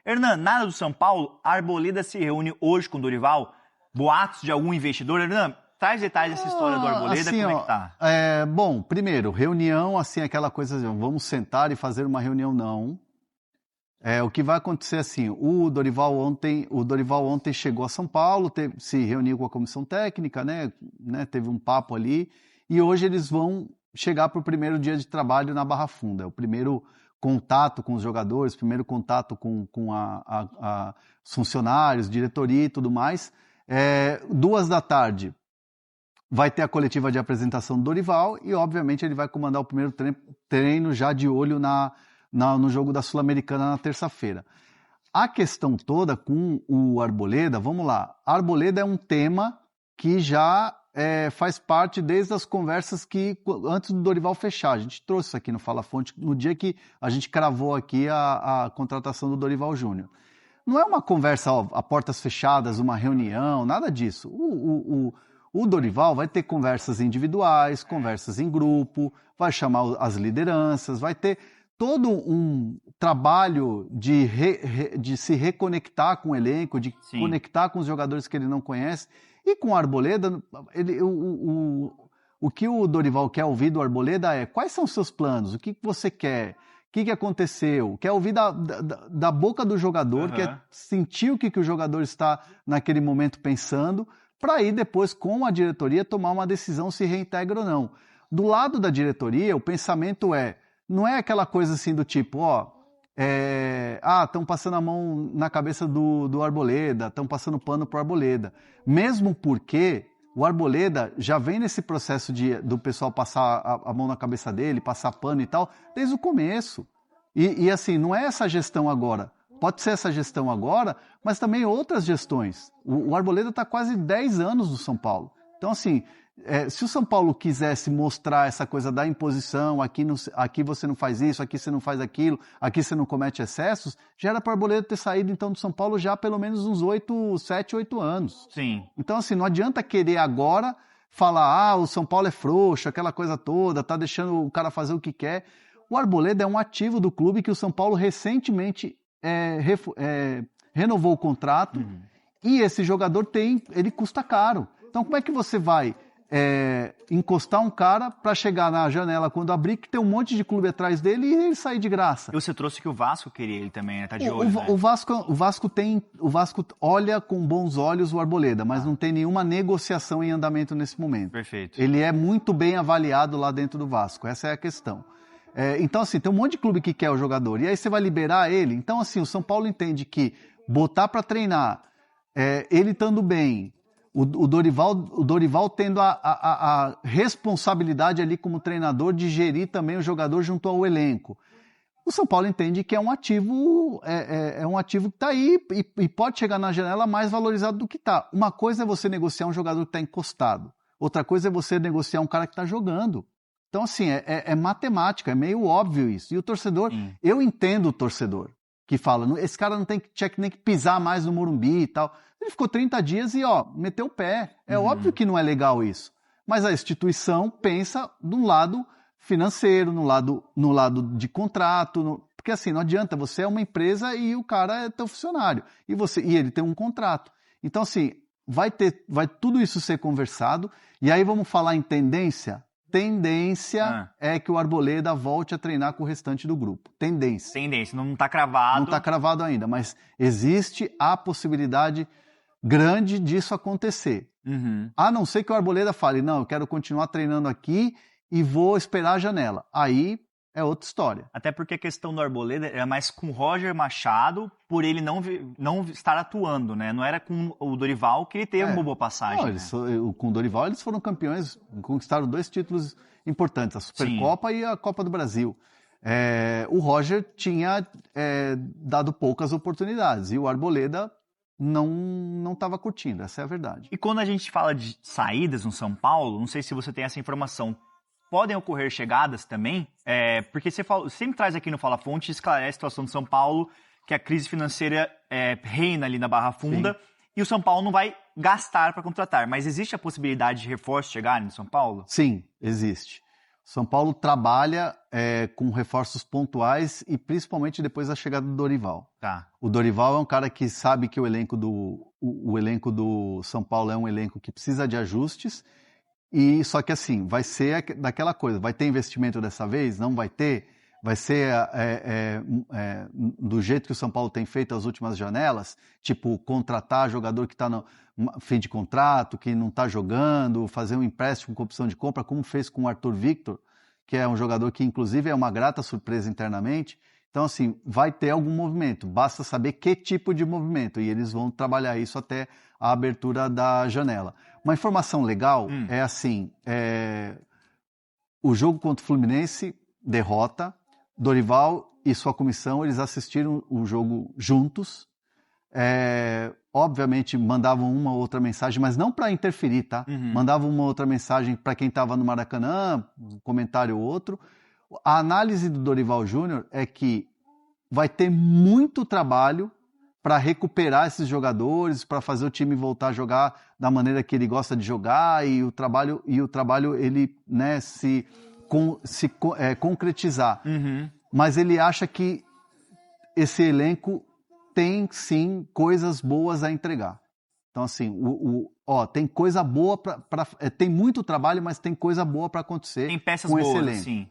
Hernan, nada do São Paulo, a Arboleda se reúne hoje com o Dorival? Boatos de algum investidor? Hernan, traz detalhes dessa história do Arboleda, assim, como é que tá? Bom, primeiro, reunião, assim, aquela coisa, vamos sentar e fazer uma reunião, não. O que vai acontecer assim, o Dorival ontem chegou a São Paulo, se reuniu com a comissão técnica, né, teve um papo ali, e hoje eles vão chegar para o primeiro dia de trabalho na Barra Funda, o primeiro contato com os jogadores, primeiro contato com os funcionários, diretoria e tudo mais. 14h vai ter a coletiva de apresentação do Dorival e, obviamente, ele vai comandar o primeiro treino já de olho no jogo da Sul-Americana na terça-feira. A questão toda com o Arboleda, vamos lá, a Arboleda é um tema que já faz parte desde as conversas que, antes do Dorival fechar, a gente trouxe isso aqui no Fala Fonte, no dia que a gente cravou aqui a contratação do Dorival Júnior. Não é uma conversa a portas fechadas, uma reunião, nada disso. O Dorival vai ter conversas individuais, conversas em grupo, vai chamar as lideranças, vai ter todo um trabalho de se reconectar com o elenco, de Sim. conectar com os jogadores que ele não conhece. E com o Arboleda, o que o Dorival quer ouvir do Arboleda é quais são os seus planos, o que você quer, o que aconteceu, quer ouvir da boca do jogador, quer sentir o que o jogador está naquele momento pensando, para aí depois com a diretoria tomar uma decisão se reintegra ou não. Do lado da diretoria, o pensamento não é aquela coisa assim do tipo, estão passando a mão na cabeça do Arboleda, estão passando pano pro Arboleda. Mesmo porque o Arboleda já vem nesse processo do pessoal passar a mão na cabeça dele, passar pano e tal, desde o começo. E assim, não é essa gestão agora. Pode ser essa gestão agora, mas também outras gestões. O Arboleda está quase 10 anos no São Paulo. Então, assim, se o São Paulo quisesse mostrar essa coisa da imposição, aqui você não faz isso, aqui você não faz aquilo, aqui você não comete excessos, já era para o Arboleda ter saído, então, do São Paulo já há pelo menos uns 7, 8 anos. Sim. Então, assim, não adianta querer agora falar, o São Paulo é frouxo, aquela coisa toda, tá deixando o cara fazer o que quer. O Arboleda é um ativo do clube que o São Paulo recentemente renovou o contrato e esse jogador ele custa caro. Então, como é que você vai encostar um cara para chegar na janela quando abrir, que tem um monte de clube atrás dele e ele sair de graça? E você trouxe que o Vasco queria ele também, né? Tá de olho, né? O Vasco olha com bons olhos o Arboleda, mas não tem nenhuma negociação em andamento nesse momento. Perfeito. Ele é muito bem avaliado lá dentro do Vasco, essa é a questão. Então, assim, tem um monte de clube que quer o jogador, e aí você vai liberar ele. Então, assim, o São Paulo entende que botar para treinar, ele estando bem, o Dorival tendo a responsabilidade ali como treinador de gerir também o jogador junto ao elenco. O São Paulo entende que é um ativo, um ativo que está aí e pode chegar na janela mais valorizado do que está. Uma coisa é você negociar um jogador que está encostado, outra coisa é você negociar um cara que está jogando. Então, assim, é matemática, é meio óbvio isso. E o torcedor, eu entendo o torcedor que fala, esse cara tinha que nem que pisar mais no Morumbi e tal. Ele ficou 30 dias e, meteu o pé. É óbvio que não é legal isso. Mas a instituição pensa do lado financeiro, no lado de contrato, porque assim, não adianta, você é uma empresa e o cara é teu funcionário. E ele tem um contrato. Então, assim, vai tudo isso ser conversado. E aí vamos falar em tendência? Tendência é que o Arboleda volte a treinar com o restante do grupo. Tendência, não está cravado. Não está cravado ainda, mas existe a possibilidade grande disso acontecer. A não ser que o Arboleda fale, não, eu quero continuar treinando aqui e vou esperar a janela. Aí é outra história. Até porque a questão do Arboleda era mais com o Roger Machado, por ele não estar atuando, né? Não era com o Dorival que ele teve uma boa passagem. Não, com o Dorival eles foram campeões, conquistaram 2 títulos importantes, a Supercopa e a Copa do Brasil. O Roger tinha dado poucas oportunidades e o Arboleda não estava curtindo, essa é a verdade. E quando a gente fala de saídas no São Paulo, não sei se você tem essa informação, podem ocorrer chegadas também? Porque você sempre traz aqui no Fala Fonte, esclarece a situação do São Paulo, que a crise financeira reina ali na Barra Funda, e o São Paulo não vai gastar para contratar. Mas existe a possibilidade de reforço chegarem no São Paulo? Sim, existe. São Paulo trabalha com reforços pontuais e principalmente depois da chegada do Dorival. Tá. O Dorival é um cara que sabe que o elenco do São Paulo é um elenco que precisa de ajustes, e só que assim, vai ser daquela coisa, vai ter investimento dessa vez? Não vai ter? Vai ser do jeito que o São Paulo tem feito as últimas janelas? Tipo, contratar jogador que está no fim de contrato, que não está jogando, fazer um empréstimo com opção de compra, como fez com o Arthur Victor, que é um jogador que inclusive é uma grata surpresa internamente. Então, assim, vai ter algum movimento, basta saber que tipo de movimento, e eles vão trabalhar isso até a abertura da janela. Uma informação legal é assim, o jogo contra o Fluminense, derrota, Dorival e sua comissão, eles assistiram o jogo juntos, obviamente mandavam uma ou outra mensagem, mas não para interferir, tá? Mandavam uma outra mensagem para quem estava no Maracanã, um comentário ou outro. A análise do Dorival Júnior é que vai ter muito trabalho para recuperar esses jogadores, para fazer o time voltar a jogar da maneira que ele gosta de jogar, e o trabalho ele, né, se concretizar. Mas ele acha que esse elenco tem sim coisas boas a entregar. Então, assim, tem coisa boa tem muito trabalho, mas tem coisa boa para acontecer. Tem peças com boas, esse elenco. sim.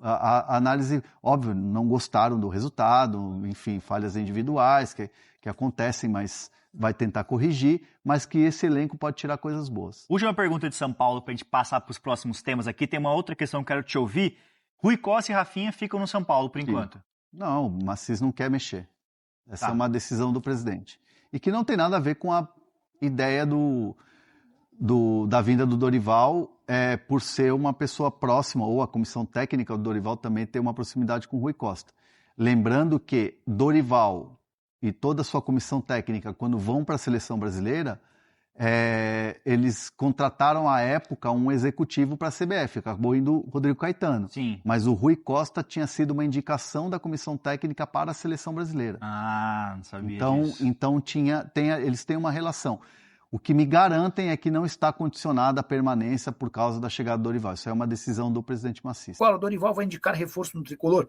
A análise, óbvio, não gostaram do resultado, enfim, falhas individuais que acontecem, mas vai tentar corrigir, mas que esse elenco pode tirar coisas boas. Última pergunta de São Paulo para a gente passar para os próximos temas aqui. Tem uma outra questão que eu quero te ouvir. Rui Costa e Rafinha ficam no São Paulo por enquanto. Não, o Maciço não quer mexer. Essa é uma decisão do presidente. E que não tem nada a ver com a ideia da vinda do Dorival, por ser uma pessoa próxima, ou a comissão técnica do Dorival também tem uma proximidade com o Rui Costa. Lembrando que Dorival e toda a sua comissão técnica, quando vão para a seleção brasileira, eles contrataram à época um executivo para a CBF, acabou indo o Rodrigo Caetano. Sim. Mas o Rui Costa tinha sido uma indicação da comissão técnica para a seleção brasileira. Não sabia disso. Então eles têm uma relação. O que me garantem é que não está condicionada a permanência por causa da chegada do Dorival. Isso é uma decisão do presidente Maciço. O Dorival vai indicar reforço no Tricolor.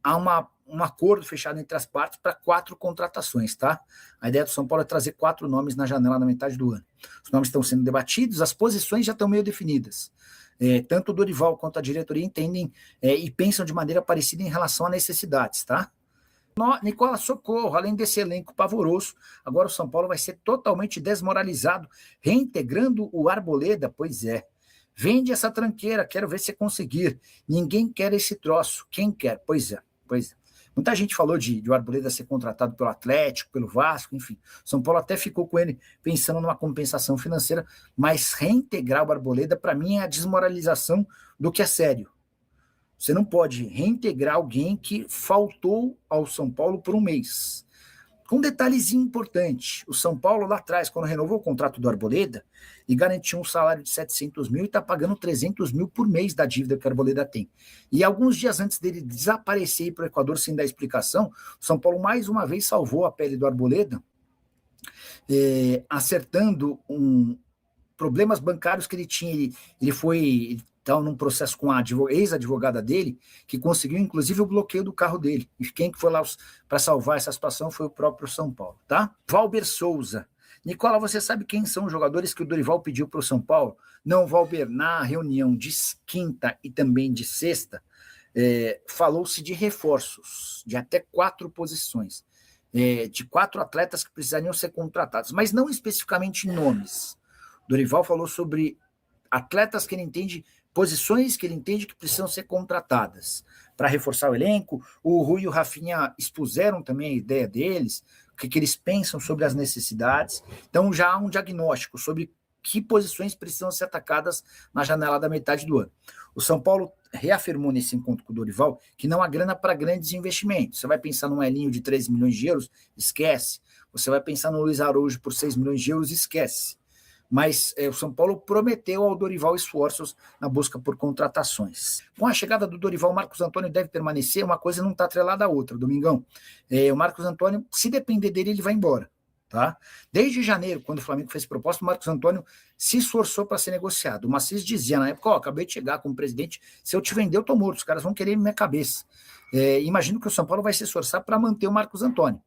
Há um acordo fechado entre as partes para 4 contratações, tá? A ideia do São Paulo é trazer 4 nomes na janela na metade do ano. Os nomes estão sendo debatidos, as posições já estão meio definidas. Tanto o Dorival quanto a diretoria entendem e pensam de maneira parecida em relação a necessidades, tá? Nicola Socorro, além desse elenco pavoroso, agora o São Paulo vai ser totalmente desmoralizado, reintegrando o Arboleda, pois é. Vende essa tranqueira, quero ver se conseguir. Ninguém quer esse troço, quem quer? Pois é. Muita gente falou de o Arboleda ser contratado pelo Atlético, pelo Vasco, enfim. São Paulo até ficou com ele pensando numa compensação financeira, mas reintegrar o Arboleda, para mim, é a desmoralização do que é sério. Você não pode reintegrar alguém que faltou ao São Paulo por um mês. Com um detalhezinho importante, o São Paulo lá atrás, quando renovou o contrato do Arboleda, e garantiu um salário de 700 mil e está pagando 300 mil por mês da dívida que o Arboleda tem. E alguns dias antes dele desaparecer e ir para o Equador sem dar explicação, o São Paulo mais uma vez salvou a pele do Arboleda, acertando problemas bancários que ele tinha. Ele foi... Então, num processo com a ex-advogada dele, que conseguiu, inclusive, o bloqueio do carro dele. E quem foi lá para salvar essa situação foi o próprio São Paulo, tá? Valber Souza. Nicola, você sabe quem são os jogadores que o Dorival pediu para o São Paulo? Não, Valber, na reunião de quinta e também de sexta, falou-se de reforços, de até 4 posições, de 4 atletas que precisariam ser contratados, mas não especificamente nomes. O Dorival falou sobre atletas que ele entende, posições que ele entende que precisam ser contratadas para reforçar o elenco. O Rui e o Rafinha expuseram também a ideia deles, o que eles pensam sobre as necessidades. Então já há um diagnóstico sobre que posições precisam ser atacadas na janela da metade do ano. O São Paulo reafirmou nesse encontro com o Dorival que não há grana para grandes investimentos. Você vai pensar num Elinho de 13 milhões de euros? Esquece. Você vai pensar no Luiz Araújo por 6 milhões de euros? Esquece. Mas o São Paulo prometeu ao Dorival esforços na busca por contratações. Com a chegada do Dorival, o Marcos Antônio deve permanecer, uma coisa não está atrelada à outra, Domingão. O Marcos Antônio, se depender dele, ele vai embora. Tá? Desde janeiro, quando o Flamengo fez proposta, o Marcos Antônio se esforçou para ser negociado. O Maciço dizia na época, acabei de chegar como presidente, se eu te vender, eu tô morto, os caras vão querer minha cabeça. Imagino que o São Paulo vai se esforçar para manter o Marcos Antônio.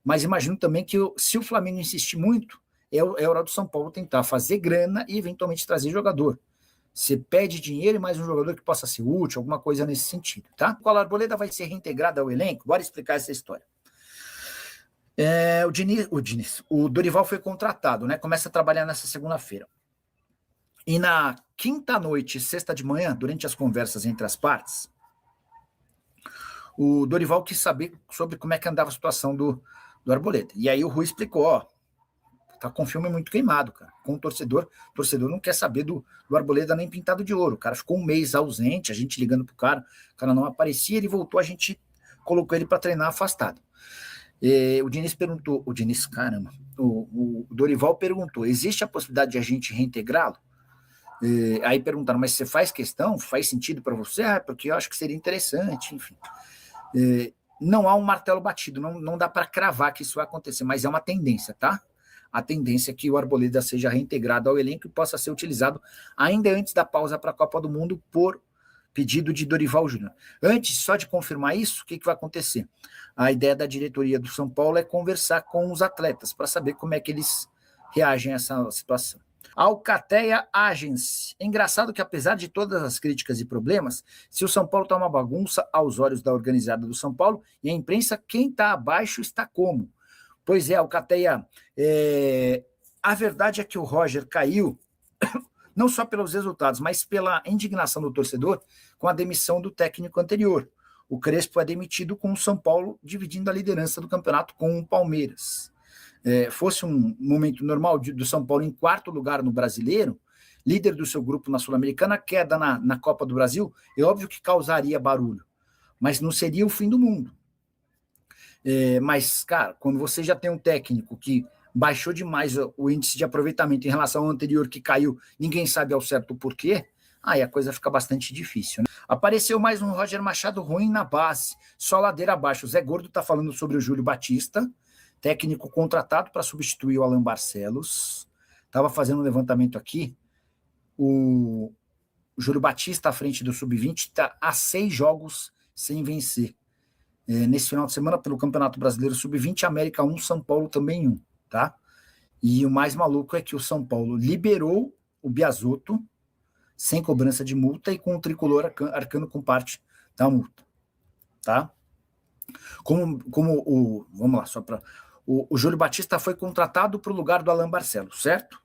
Mas imagino também que se o Flamengo insistir muito, é hora do São Paulo tentar fazer grana e eventualmente trazer jogador. Você pede dinheiro e mais um jogador que possa ser útil, alguma coisa nesse sentido, tá? O Arboleda vai ser reintegrado ao elenco? Bora explicar essa história. O Dorival foi contratado, né? Começa a trabalhar nessa segunda-feira. E na quinta noite, sexta de manhã, durante as conversas entre as partes, o Dorival quis saber sobre como é que andava a situação do Arboleda. E aí o Rui explicou, tá com o filme muito queimado, cara. Com o torcedor não quer saber do Arboleda nem pintado de ouro. O cara ficou um mês ausente, a gente ligando pro cara, o cara não aparecia, ele voltou, a gente colocou ele para treinar afastado. O Dorival perguntou, existe a possibilidade de a gente reintegrá-lo? Aí perguntaram, mas você faz questão? Faz sentido para você? Porque eu acho que seria interessante, enfim. Não há um martelo batido, não dá para cravar que isso vai acontecer, mas é uma tendência, tá? A tendência é que o Arboleda seja reintegrado ao elenco e possa ser utilizado ainda antes da pausa para a Copa do Mundo por pedido de Dorival Júnior. Antes, só de confirmar isso, o que vai acontecer? A ideia da diretoria do São Paulo é conversar com os atletas para saber como é que eles reagem a essa situação. Alcateia Agency. É engraçado que, apesar de todas as críticas e problemas, se o São Paulo está uma bagunça aos olhos da organizada do São Paulo e a imprensa, quem está abaixo está como? Pois é, Alcateia, a verdade é que o Roger caiu não só pelos resultados, mas pela indignação do torcedor com a demissão do técnico anterior. O Crespo é demitido com o São Paulo dividindo a liderança do campeonato com o Palmeiras. Fosse um momento normal do São Paulo em quarto lugar no Brasileiro, líder do seu grupo na Sul-Americana, queda na Copa do Brasil, é óbvio que causaria barulho, mas não seria o fim do mundo. Mas, cara, quando você já tem um técnico que baixou demais o índice de aproveitamento em relação ao anterior que caiu, ninguém sabe ao certo o porquê, aí a coisa fica bastante difícil, né? Apareceu mais um Roger Machado ruim na base, só ladeira abaixo. O Zé Gordo está falando sobre o Júlio Batista, técnico contratado para substituir o Alan Barcelos. Estava fazendo um levantamento aqui. O Júlio Batista, à frente do Sub-20, está a 6 jogos sem vencer. Nesse final de semana, pelo Campeonato Brasileiro Sub-20, América 1, São Paulo também 1, tá? E o mais maluco é que o São Paulo liberou o Biasotto sem cobrança de multa e com o tricolor arcando com parte da multa, tá? Vamos lá, só para... O Júlio Batista foi contratado para o lugar do Alan Barcelos, certo?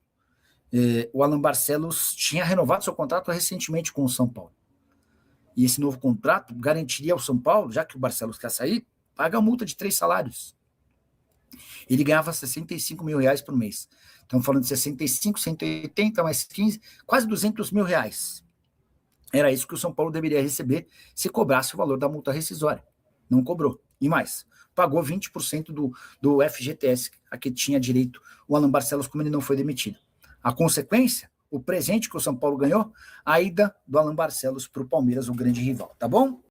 O Alan Barcelos tinha renovado seu contrato recentemente com o São Paulo. E esse novo contrato garantiria ao São Paulo, já que o Barcelos quer sair, paga a multa de 3 salários. Ele ganhava R$65 mil por mês. Estamos falando de 65, 180, mais 15, quase R$200 mil. Era isso que o São Paulo deveria receber se cobrasse o valor da multa rescisória. Não cobrou. E mais, pagou 20% do FGTS a que tinha direito o Alan Barcelos, como ele não foi demitido. A consequência, o presente que o São Paulo ganhou, a ida do Alan Barcelos para o Palmeiras, o grande rival. Tá bom?